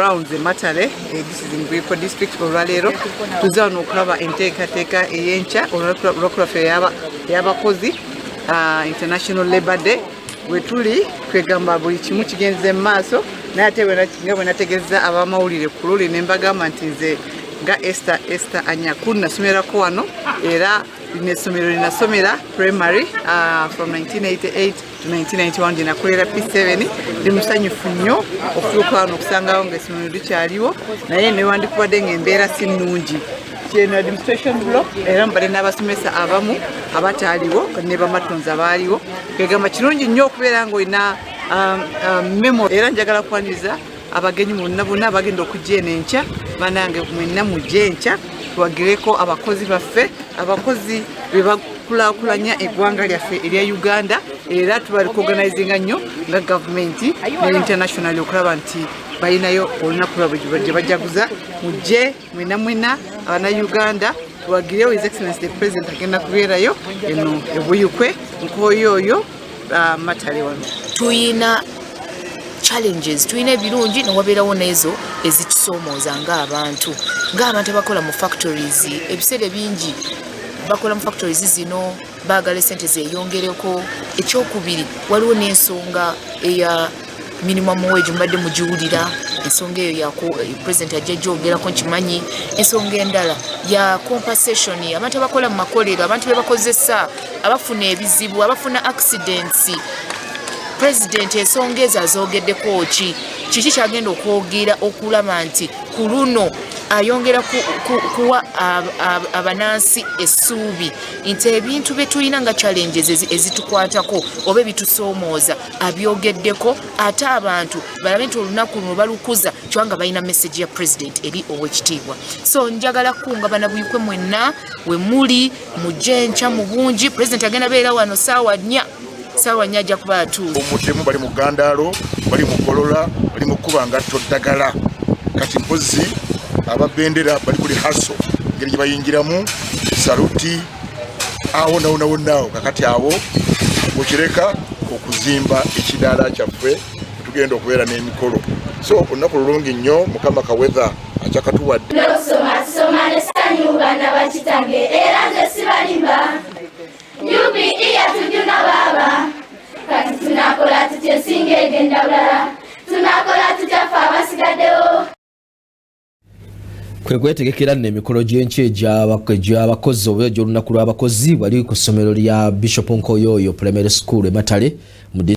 grounds Matale. This is in Gripo district olwaleero tuzza wano okulaba enteekateeka ey'enkya olw'okulafe y'abakozi International Labour Day wetuli kwegamba buli kimu kigenze mu maaso naye ate nga bwe nategeeza abamawulire ku luli ne mbagamba nti nze nga Esther Anyakulu nasomerako wano era n'essomero linasomera primary from 1988 to 1991 gye nakolera P7 ndi musanyufu nnyo okutuuka wano okusangawo ng'essomero likyaliwo naye newandikubadde ng'embeera si nnungi kyeno administration block era mbadde n'abasomesa abamu abataaliwo ne bamatonzi abaaliwo kwegamba kirungi nnyo okubeera ng'olina memo era njagala kwaniriza abagenyi bonna abagenda okujja eno enkya banange mwenna mujje enkya tuwagireko abakozi baffe abakozi be bakulaakulanya eggwanga lyaffe erya Uganda era tubalikoganizinga nnyo nga gavumenti ne international okulaba nti balinayo olunaku lwabwe gye bajaguza mujje mwenna abana-Uganda tuwagirewo His Excellency the President agenda kubeerayo eno ebuyukwe nkooyooyo Matale wano tuyina challenges tuyina ebirungi newabeerawo n'ezo ezitusomooza ng'abantu abakola mu factories ebiseera bingi bakola mu factories zino baagala esente zeeyongereko ekyokubiri waliwo n'ensonga eya minimum wage mbadde mugiwulira ensonga eyo ya president ajja gyogerako nkimanyi ensonga endala ya compensation abantu abakola mu makolero abantu be bakozesa abafuna ebizibu abafuna accidents President ensonga ezo azoogeddeko kiki kyagenda okwogera okulaba nti ku luno ayongera kuwa abanansi essuubi nti ebintu bye tulina nga challenges ezitukwatako oba ebitusomooza abyogeddeko ate abantu balabe nti olunaku luno balukuza kyanga balina message ya president eri owekitiibwa so njagala kunga banabuyukwe mwenna we muli mujje enkya mu bungi president agenda beera wano saawa 4 sawa nyaja kuba tu omutemu bali mu Gandalo bali mu Kolola bali mu kubanga toddagala kati mpozi ababendera bali kuli haso ngeri bayingiramu saluti awo nawo kakati awo okireka okuzimba ekidala kyaffe tugenda okubeera n'emikolo so olunaku lulungi nnyo mukama kawetha akyakatuwadde soma lesanyu bana bakitange era nze sibalimba UPE yatujuna baba kati tunakola tutya singa egenda bulala tunakola tutya ffe abasigaddewo kwetegekera n'emikolo gy'enkya gy'abakozi oba gy'olunaku lw'abakozi wali ku ssomero lya Bishop Nkoyoyo Primary School e Matale